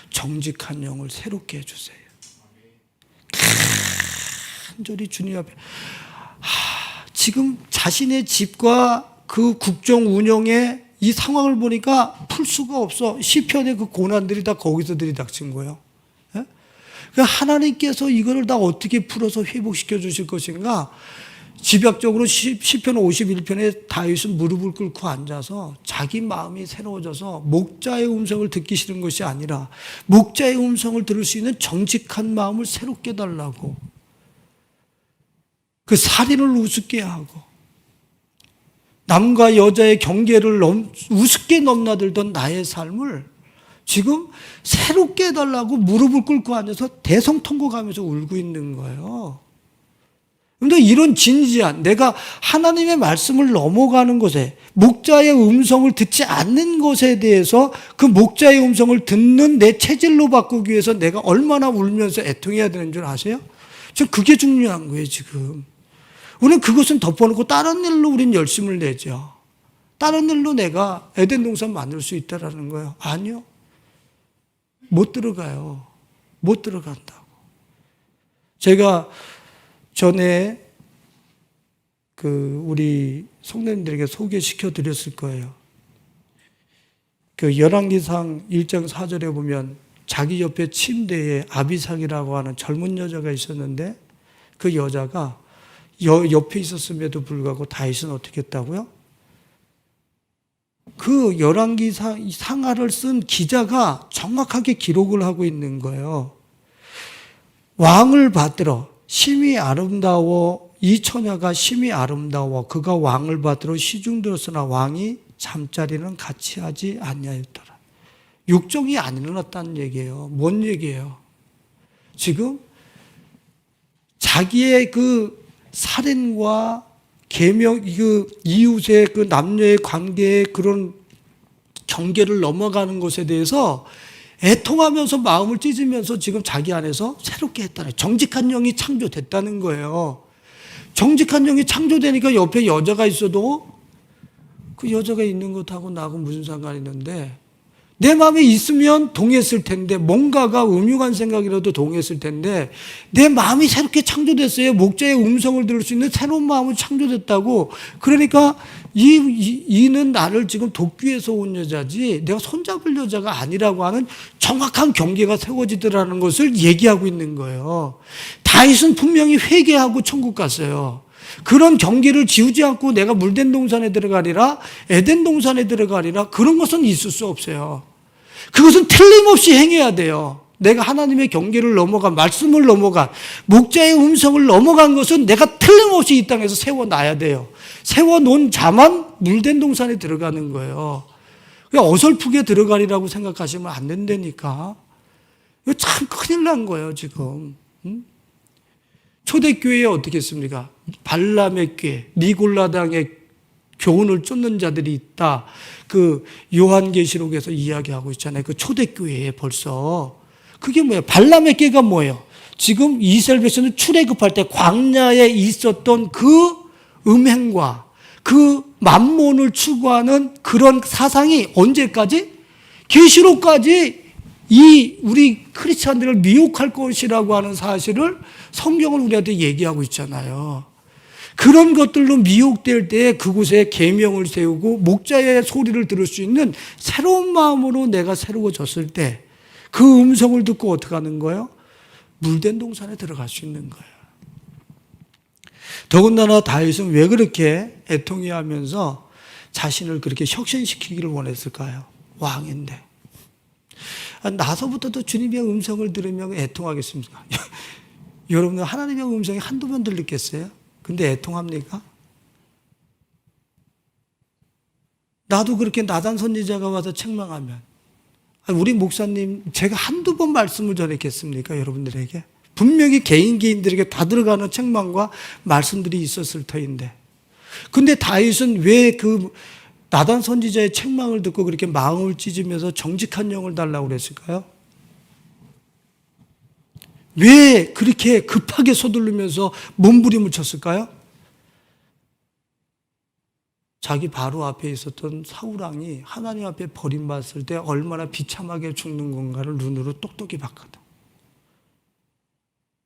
정직한 영을 새롭게 해주세요. 간절히 주님 앞에 지금 자신의 집과 그 국정 운영의 이 상황을 보니까 풀 수가 없어. 시편의 그 고난들이 다 거기서 들이닥친 거예요. 예? 그러니까 하나님께서 이거를 다 어떻게 풀어서 회복시켜 주실 것인가? 집약적으로 시편 51편에 다윗은 무릎을 꿇고 앉아서 자기 마음이 새로워져서 목자의 음성을 듣기 싫은 것이 아니라 목자의 음성을 들을 수 있는 정직한 마음을 새롭게 달라고, 그 살인을 우습게 하고 남과 여자의 경계를 우습게 넘나들던 나의 삶을 지금 새롭게 해달라고 무릎을 꿇고 앉아서 대성통곡하면서 울고 있는 거예요. 그런데 이런 진지한, 내가 하나님의 말씀을 넘어가는 것에, 목자의 음성을 듣지 않는 것에 대해서 그 목자의 음성을 듣는 내 체질로 바꾸기 위해서 내가 얼마나 울면서 애통해야 되는 줄 아세요? 전 그게 중요한 거예요, 지금. 우리는 그것은 덮어놓고 다른 일로 우린 열심을 내죠. 다른 일로 내가 에덴 동산 만들 수 있다라는 거예요. 아니요. 못 들어가요. 못 들어간다고. 제가 전에 우리 성도님들에게 소개시켜 드렸을 거예요. 그 열왕기상 1장 4절에 보면 자기 옆에 침대에 아비삭이라고 하는 젊은 여자가 있었는데 그 여자가 옆에 있었음에도 불구하고 다윗은 어떻게 했다고요? 그 열왕기 상하를 쓴 기자가 정확하게 기록을 하고 있는 거예요. 왕을 받들어 심히 아름다워, 이 처녀가 심히 아름다워 그가 왕을 받들어 시중들었으나 왕이 잠자리는 같이 하지 아니하였더라. 육정이 안 일어났다는 얘기예요. 뭔 얘기예요? 지금 자기의 그 살인과 계명, 이웃의 그 남녀의 관계의 그런 경계를 넘어가는 것에 대해서 애통하면서 마음을 찢으면서 지금 자기 안에서 새롭게 했다는, 정직한 영이 창조됐다는 거예요. 정직한 영이 창조되니까 옆에 여자가 있어도 그 여자가 있는 것하고 나하고 무슨 상관이 있는데, 내 마음에 있으면 동의했을 텐데, 뭔가가 음흉한 생각이라도 동의했을 텐데, 내 마음이 새롭게 창조됐어요. 목자의 음성을 들을 수 있는 새로운 마음이 창조됐다고. 그러니까 이는 나를 지금 돕기 위해서 온 여자지 내가 손잡을 여자가 아니라고 하는 정확한 경계가 세워지더라는 것을 얘기하고 있는 거예요. 다윗은 분명히 회개하고 천국 갔어요. 그런 경계를 지우지 않고 내가 물된 동산에 들어가리라, 에덴 동산에 들어가리라, 그런 것은 있을 수 없어요. 그것은 틀림없이 행해야 돼요. 내가 하나님의 경계를 넘어간, 말씀을 넘어간, 목자의 음성을 넘어간 것은 내가 틀림없이 이 땅에서 세워놔야 돼요. 세워놓은 자만 물된 동산에 들어가는 거예요. 그냥 어설프게 들어가리라고 생각하시면 안 된다니까. 이거 참 큰일 난 거예요, 지금. 초대교회에 어떻게 했습니까? 발람의 꾀, 니골라당의 교훈을 쫓는 자들이 있다. 그 요한계시록에서 이야기하고 있잖아요. 그 초대교회에 벌써. 그게 뭐예요? 발람의 꾀가 뭐예요? 지금 이스라엘 백성은 출애굽할 때 광야에 있었던 그 음행과 그 만몬을 추구하는 그런 사상이 언제까지? 계시록까지 우리 크리스찬들을 미혹할 것이라고 하는 사실을 성경을 우리한테 얘기하고 있잖아요. 그런 것들로 미혹될 때 그곳에 계명을 세우고 목자의 소리를 들을 수 있는 새로운 마음으로 내가 새로워졌을 때 그 음성을 듣고 어떻게 하는 거예요? 물된 동산에 들어갈 수 있는 거예요. 더군다나 다윗은 왜 그렇게 애통해하면서 자신을 그렇게 혁신시키기를 원했을까요? 왕인데. 나서부터도 주님의 음성을 들으면 애통하겠습니까? 여러분들 하나님의 음성이 한두 번 들리겠어요? 근데 애통합니까? 나도 그렇게 나단 선지자가 와서 책망하면, 우리 목사님 제가 한두 번 말씀을 전했겠습니까? 여러분들에게 분명히 개인들에게 다 들어가는 책망과 말씀들이 있었을 터인데, 근데 다윗은 왜 그 나단 선지자의 책망을 듣고 그렇게 마음을 찢으면서 정직한 영을 달라고 그랬을까요? 왜 그렇게 급하게 서두르면서 몸부림을 쳤을까요? 자기 바로 앞에 있었던 사울왕이 하나님 앞에 버림받았을 때 얼마나 비참하게 죽는 건가를 눈으로 똑똑히 봤거든.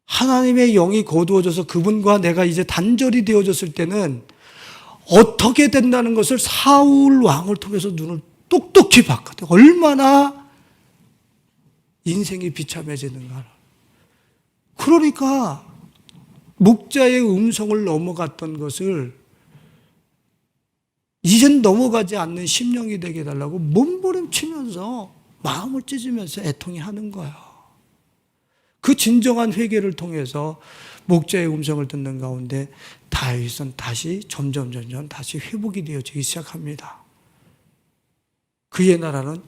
하나님의 영이 거두어져서 그분과 내가 이제 단절이 되어졌을 때는 어떻게 된다는 것을 사울 왕을 통해서 눈을 똑똑히 봤거든. 얼마나 인생이 비참해지는가를. 그러니까 목자의 음성을 넘어갔던 것을 이젠 넘어가지 않는 심령이 되게 해달라고 몸부림치면서 마음을 찢으면서 애통이 하는 거예요. 그 진정한 회개를 통해서 목자의 음성을 듣는 가운데 다윗은 다시 점점 다시 회복이 되어지기 시작합니다. 그의 나라는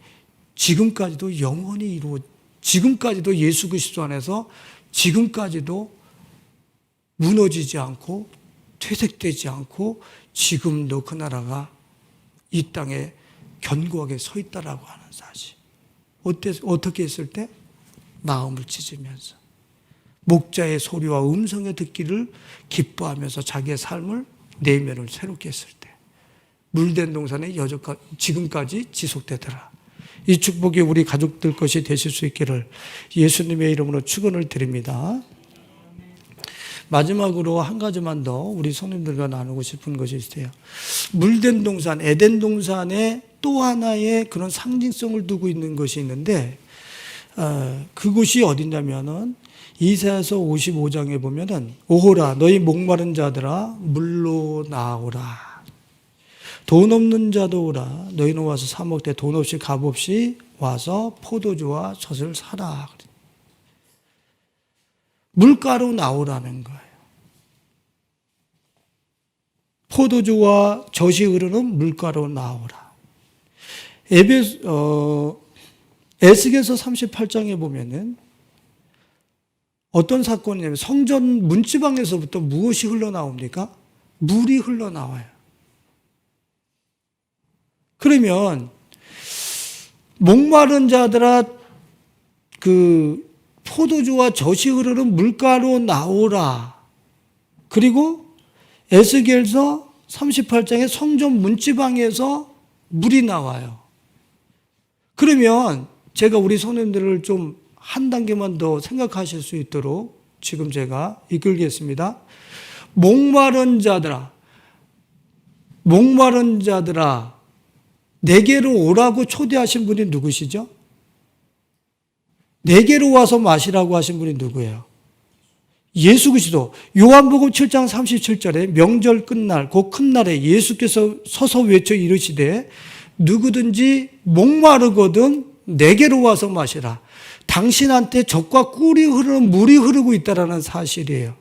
지금까지도 영원히 지금까지도 예수 그리스도 안에서 지금까지도 무너지지 않고 퇴색되지 않고 지금도 그 나라가 이 땅에 견고하게 서 있다라고 하는 사실. 어떻게 했을 때? 마음을 찢으면서 목자의 소리와 음성의 듣기를 기뻐하면서 자기의 삶을 내면을 새롭게 했을 때 물된 동산에 지금까지 지속되더라. 이 축복이 우리 가족들 것이 되실 수 있기를 예수님의 이름으로 축원을 드립니다. 마지막으로 한 가지만 더 우리 성님들과 나누고 싶은 것이 있어요. 물된 동산, 에덴 동산에 또 하나의 그런 상징성을 두고 있는 것이 있는데, 그곳이 어디냐면은 이사야서 55장에 보면은 오호라 너희 목마른 자들아 물로 나오라. 돈 없는 자도 오라. 너희는 와서 사 먹되 돈 없이 값 없이 와서 포도주와 젖을 사라. 물가로 나오라는 거예요. 포도주와 젖이 흐르는 물가로 나오라. 에스겔서 38장에 보면은 어떤 사건이냐면 성전 문지방에서부터 무엇이 흘러나옵니까? 물이 흘러나와요. 그러면 목마른 자들아 그 포도주와 젖이 흐르는 물가로 나오라. 그리고 에스겔서 38장의 성전 문지방에서 물이 나와요. 그러면 제가 우리 성도님들을 좀 한 단계만 더 생각하실 수 있도록 지금 제가 이끌겠습니다. 목마른 자들아 내게로 오라고 초대하신 분이 누구시죠? 내게로 와서 마시라고 하신 분이 누구예요? 예수 그리스도. 요한복음 7장 37절에 명절 끝날 그 큰 날에 예수께서 서서 외쳐 이르시되 누구든지 목마르거든 내게로 와서 마시라. 당신한테 젖과 꿀이 흐르는 물이 흐르고 있다는 사실이에요.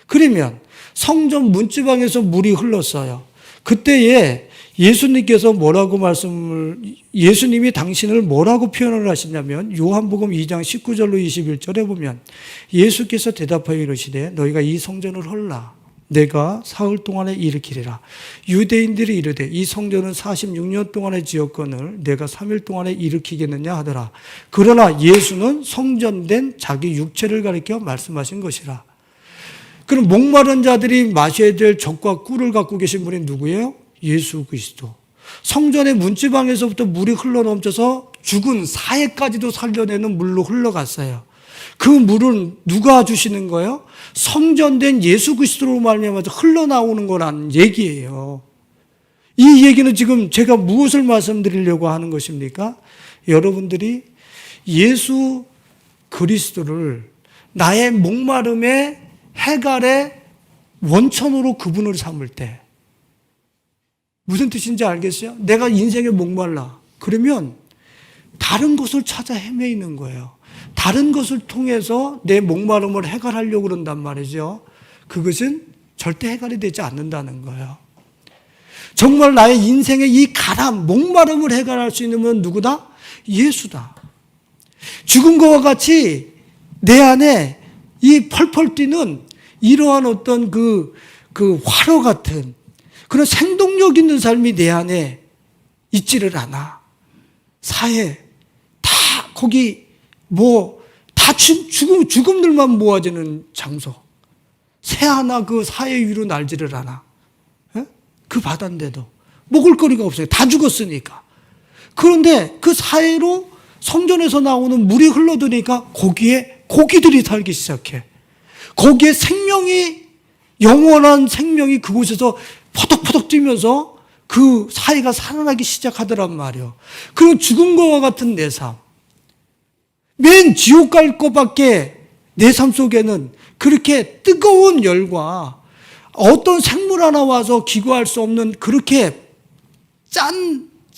그러면 성전 문지방에서 물이 흘렀어요. 그때에 예수님이 당신을 뭐라고 표현을 하시냐면 요한복음 2장 19절로 21절에 보면 예수께서 대답하여 이르시되 너희가 이 성전을 헐라. 내가 사흘 동안에 일으키리라. 유대인들이 이르되 이 성전은 46년 동안의 지었거늘 내가 3일 동안에 일으키겠느냐 하더라. 그러나 예수는 성전된 자기 육체를 가리켜 말씀하신 것이라. 그럼 목마른 자들이 마셔야 될 젖과 꿀을 갖고 계신 분이 누구예요? 예수 그리스도. 성전의 문지방에서부터 물이 흘러넘쳐서 죽은 사해까지도 살려내는 물로 흘러갔어요. 그 물은 누가 주시는 거예요? 성전된 예수 그리스도로 말미암아서 흘러나오는 거라는 얘기예요. 이 얘기는 지금 제가 무엇을 말씀드리려고 하는 것입니까? 여러분들이 예수 그리스도를 나의 목마름의 해갈의 원천으로 그분을 삼을 때 무슨 뜻인지 알겠어요? 내가 인생에 목말라. 그러면 다른 것을 찾아 헤매이는 거예요. 다른 것을 통해서 내 목마름을 해결하려고 그런단 말이죠. 그것은 절대 해결이 되지 않는다는 거예요. 정말 나의 인생의 이 가람, 목마름을 해결할 수 있는 건 누구다? 예수다. 죽은 것과 같이 내 안에 이 펄펄 뛰는 이러한 어떤 그 화로 같은 그런 생동력 있는 삶이 내 안에 있지를 않아. 사해 다 거기 다 죽음들만 모아지는 장소. 새 하나 그 사해 위로 날지를 않아. 그 바다인데도 먹을 거리가 없어요. 다 죽었으니까. 그런데 그 사해로 성전에서 나오는 물이 흘러드니까 거기에 고기들이 살기 시작해. 거기에 영원한 생명이 그곳에서 포덕포덕 뛰면서 그 사해가 살아나기 시작하더란 말이에요. 그리고 죽은 것과 같은 내 삶. 맨 지옥 갈 것밖에 내 삶 속에는 그렇게 뜨거운 열과 어떤 생물 하나 와서 기구할 수 없는 그렇게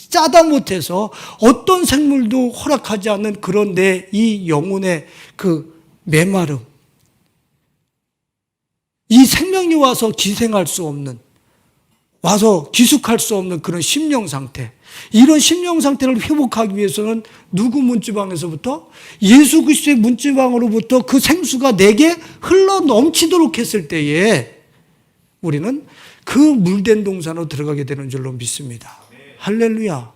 짜다 못해서 어떤 생물도 허락하지 않는 그런 내 이 영혼의 그 메마름. 이 생명이 와서 기생할 수 없는, 와서 기숙할 수 없는 그런 심령 상태. 이런 심령 상태를 회복하기 위해서는 누구 문지방에서부터? 예수 그리스도의 문지방으로부터 그 생수가 내게 흘러 넘치도록 했을 때에 우리는 그 물된 동산으로 들어가게 되는 줄로 믿습니다. 할렐루야.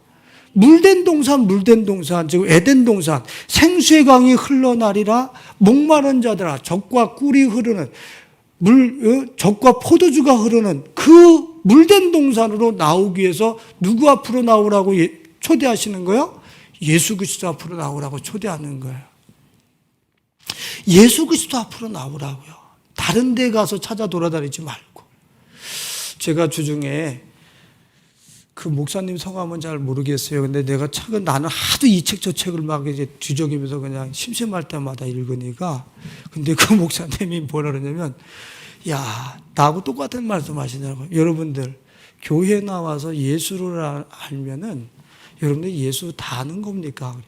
물된 동산, 즉 에덴 동산, 생수의 강이 흘러나리라. 목마른 자들아, 젖과 꿀이 흐르는 젖과 포도주가 흐르는 그 물된 동산으로 나오기 위해서 누구 앞으로 나오라고 초대하시는 거예요? 예수 그리스도 앞으로 나오라고 초대하는 거예요. 예수 그리스도 앞으로 나오라고요. 다른 데 가서 찾아 돌아다니지 말고. 제가 주중에 그 목사님 성함은 잘 모르겠어요. 근데 내가 나는 하도 이 책 저 책을 막 이제 뒤적이면서 그냥 심심할 때마다 읽으니까, 근데 그 목사님이 뭐라 그러냐면, 야, 나하고 똑같은 말씀 하시냐고. 여러분들, 교회 나와서 예수를 알면은, 여러분들 예수 다 아는 겁니까?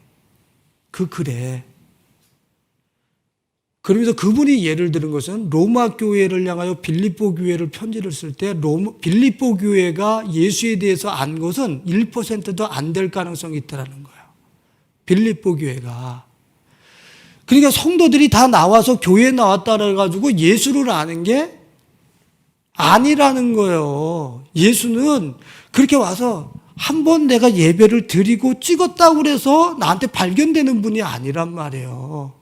그래. 그러면서 그분이 예를 들은 것은 로마 교회를 향하여 빌립보 교회를 편지를 쓸 때 빌립보 교회가 예수에 대해서 안 것은 1%도 안 될 가능성이 있다는 거예요. 빌립보 교회가. 그러니까 성도들이 다 나와서 교회에 나왔다 그래가지고 예수를 아는 게 아니라는 거예요. 예수는 그렇게 와서 한 번 내가 예배를 드리고 찍었다고 그래서 나한테 발견되는 분이 아니란 말이에요.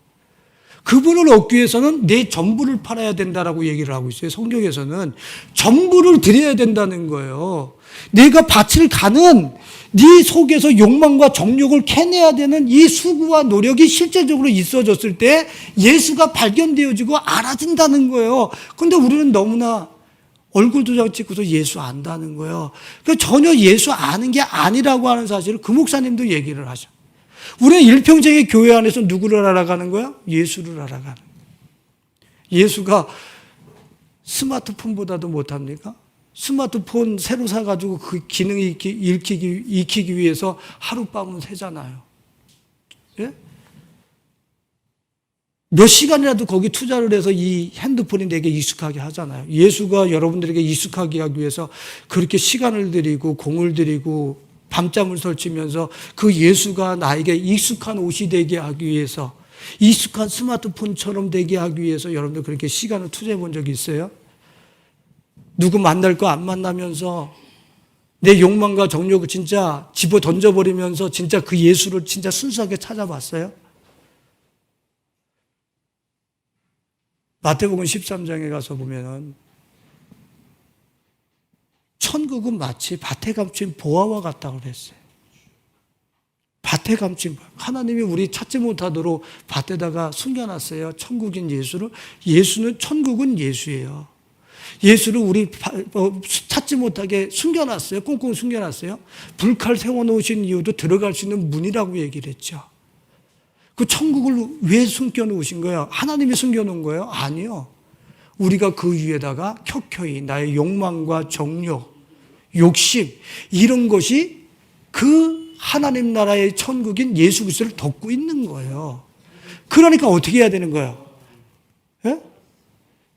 그분을 얻기 위해서는 내 전부를 팔아야 된다라고 얘기를 하고 있어요. 성경에서는 전부를 드려야 된다는 거예요. 내가 밭을 가는 네 속에서 욕망과 정욕을 캐내야 되는 이 수고와 노력이 실제적으로 있어졌을 때 예수가 발견되어지고 알아진다는 거예요. 그런데 우리는 너무나 얼굴 도장 찍고서 예수 안다는 거예요. 그러니까 전혀 예수 아는 게 아니라고 하는 사실을 그 목사님도 얘기를 하셔. 우리는 일평생의 교회 안에서 누구를 알아가는 거야? 예수를 알아가는 거야. 예수가 스마트폰보다도 못합니까? 스마트폰 새로 사가지고 그 기능이 익히기 위해서 하룻밤은 새잖아요. 예? 몇 시간이라도 거기 투자를 해서 이 핸드폰이 내게 익숙하게 하잖아요. 예수가 여러분들에게 익숙하게 하기 위해서 그렇게 시간을 들이고 공을 들이고 밤잠을 설치면서 그 예수가 나에게 익숙한 옷이 되게 하기 위해서, 익숙한 스마트폰처럼 되게 하기 위해서 여러분들 그렇게 시간을 투자해 본 적이 있어요? 누구 만날 거 안 만나면서 내 욕망과 정욕을 진짜 집어 던져버리면서 진짜 그 예수를 진짜 순수하게 찾아봤어요? 마태복음 13장에 가서 보면은 천국은 마치 밭에 감춘 보화와 같다고 그랬어요. 밭에 감춘 보화. 하나님이 우리 찾지 못하도록 밭에다가 숨겨놨어요. 천국인 예수를. 천국은 예수예요. 예수를 우리 찾지 못하게 숨겨놨어요. 꽁꽁 숨겨놨어요. 불칼 세워놓으신 이유도 들어갈 수 있는 문이라고 얘기를 했죠. 그 천국을 왜 숨겨놓으신 거예요? 하나님이 숨겨놓은 거예요? 아니요. 우리가 그 위에다가 켜켜이 나의 욕망과 정욕, 욕심, 이런 것이 그 하나님 나라의 천국인 예수 그리스도를 덮고 있는 거예요. 그러니까 어떻게 해야 되는 거예요? 예?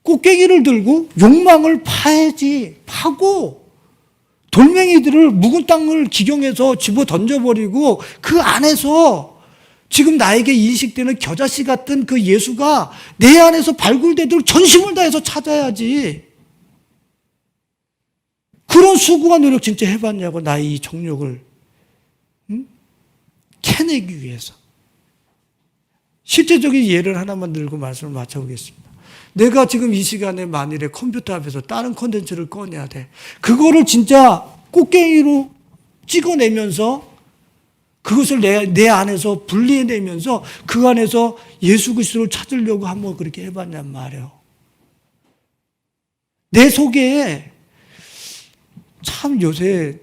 꽃게기를 들고 욕망을 파야지. 파고 돌멩이들을 묵은 땅을 기경해서 집어 던져버리고 그 안에서 지금 나에게 인식되는 겨자씨 같은 그 예수가 내 안에서 발굴되도록 전심을 다해서 찾아야지. 그런 수고와 노력 진짜 해봤냐고, 나의 이 정욕을 캐내기 위해서. 실제적인 예를 하나만 들고 말씀을 마쳐보겠습니다. 내가 지금 이 시간에 만일에 컴퓨터 앞에서 다른 콘텐츠를 꺼내야 돼. 그거를 진짜 꽃갱이로 찍어내면서 그것을 내 안에서 분리해내면서 그 안에서 예수 그리스도를 찾으려고 한번 그렇게 해봤냔 말이에요. 내 속에 참 요새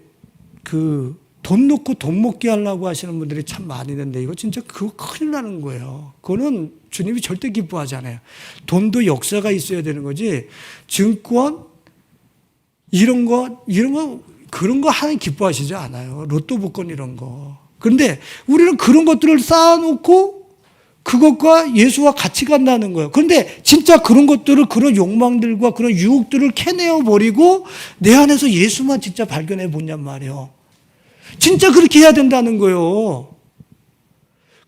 그 돈 놓고 돈 먹게 하려고 하시는 분들이 참 많이 있는데 이거 진짜 그거 큰일 나는 거예요. 그거는 주님이 절대 기뻐하지 않아요. 돈도 역사가 있어야 되는 거지. 증권 이런 거 그런 거 하나님 기뻐하시지 않아요. 로또 복권 이런 거. 그런데 우리는 그런 것들을 쌓아놓고 그것과 예수와 같이 간다는 거예요. 그런데 진짜 그런 것들을, 그런 욕망들과 그런 유혹들을 캐내어 버리고 내 안에서 예수만 진짜 발견해 보냔 말이에요. 진짜 그렇게 해야 된다는 거예요.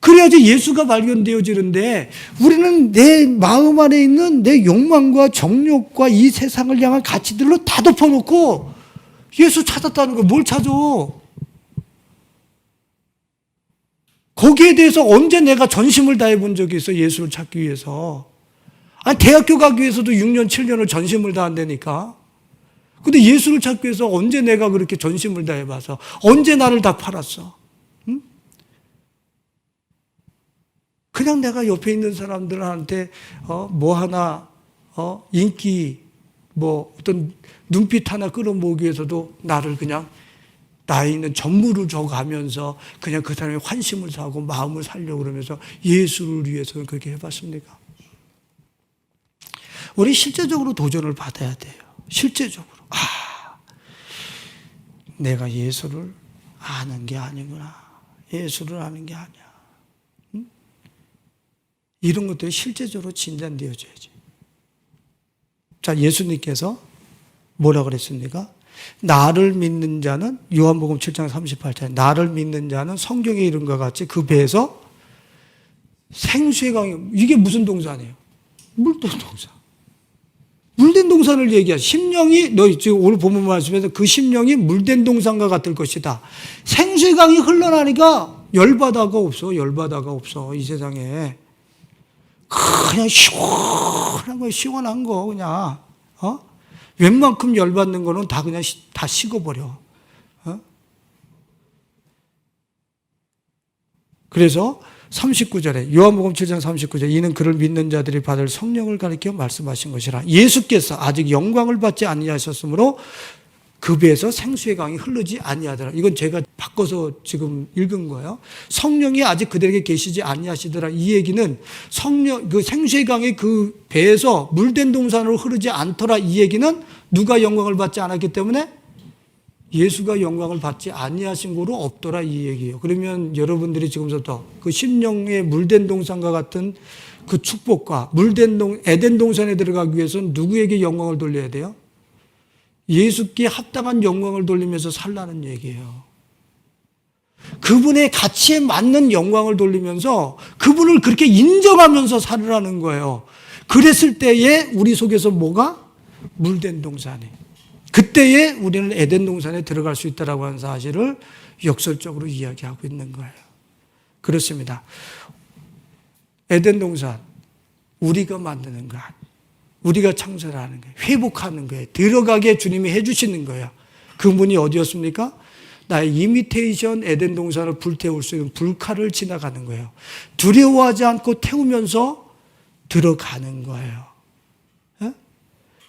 그래야지 예수가 발견되어지는데 우리는 내 마음 안에 있는 내 욕망과 정욕과 이 세상을 향한 가치들로 다 덮어놓고 예수 찾았다는 거예요. 뭘 찾아? 거기에 대해서 언제 내가 전심을 다해 본 적이 있어, 예수를 찾기 위해서. 아니, 대학교 가기 위해서도 6년, 7년을 전심을 다한다니까. 근데 예수를 찾기 위해서 언제 내가 그렇게 전심을 다해봐서, 언제 나를 다 팔았어? 응? 그냥 내가 옆에 있는 사람들한테, 뭐 하나, 인기, 뭐 어떤 눈빛 하나 끌어모으기 위해서도 나를 그냥 나에 있는 전무를 줘가면서 그냥 그 사람의 환심을 사고 마음을 살려고 그러면서 예수를 위해서는 그렇게 해봤습니까? 우리 실제적으로 도전을 받아야 돼요. 실제적으로. 내가 예수를 아는 게 아니구나. 예수를 아는 게 아니야. 응? 이런 것들이 실제적으로 진단되어져야지. 자, 예수님께서 뭐라 그랬습니까? 나를 믿는 자는, 요한복음 7장 38절, 나를 믿는 자는 성경에 이른 것 같이 그 배에서 생수의 강이, 이게 무슨 동산이에요? 물된 동산. 물된 동산을 얘기하죠. 심령이, 너 지금 오늘 본문 말씀에서 그 심령이 물된 동산과 같을 것이다. 생수의 강이 흘러나니까 열바다가 없어. 열바다가 없어. 이 세상에. 그냥 시원한 거, 시원한 거, 그냥. 웬만큼 열받는 거는 다 그냥 다 식어버려. 그래서 39절에 요한복음 7장 39절, 이는 그를 믿는 자들이 받을 성령을 가리켜 말씀하신 것이라. 예수께서 아직 영광을 받지 아니하셨으므로 그 배에서 생수의 강이 흐르지 아니하더라. 이건 제가 바꿔서 지금 읽은 거예요. 성령이 아직 그들에게 계시지 아니하시더라. 이 얘기는 성령, 그 생수의 강이 그 배에서 물된 동산으로 흐르지 않더라. 이 얘기는 누가 영광을 받지 않았기 때문에 예수가 영광을 받지 아니하신 거로 없더라, 이 얘기예요. 그러면 여러분들이 지금부터 그 심령의 물된 동산과 같은 그 축복과 물된 에덴 동산에 들어가기 위해서는 누구에게 영광을 돌려야 돼요? 예수께 합당한 영광을 돌리면서 살라는 얘기예요. 그분의 가치에 맞는 영광을 돌리면서 그분을 그렇게 인정하면서 살으라는 거예요. 그랬을 때에 우리 속에서 뭐가? 물된 동산이. 그때에 우리는 에덴 동산에 들어갈 수 있다라고 하는 사실을 역설적으로 이야기하고 있는 거예요. 그렇습니다. 에덴 동산, 우리가 만드는 것, 우리가 창설하는 거예요. 회복하는 거예요. 들어가게 주님이 해주시는 거예요. 그 문이 어디였습니까? 나의 이미테이션 에덴 동산을 불태울 수 있는 불칼을 지나가는 거예요. 두려워하지 않고 태우면서 들어가는 거예요.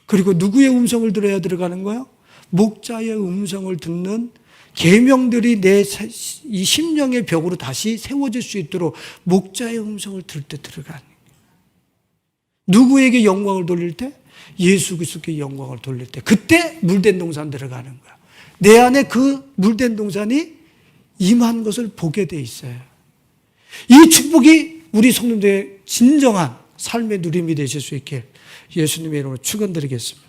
그리고 누구의 음성을 들어야 들어가는 거예요? 목자의 음성을 듣는 계명들이 내 이 심령의 벽으로 다시 세워질 수 있도록 목자의 음성을 들을 때 들어가는 거예요. 누구에게 영광을 돌릴 때? 예수 그리스도께 영광을 돌릴 때. 그때 물된 동산 들어가는 거야. 내 안에 그 물된 동산이 임한 것을 보게 돼 있어요. 이 축복이 우리 성도들의 진정한 삶의 누림이 되실 수 있길 예수님의 이름으로 축원드리겠습니다.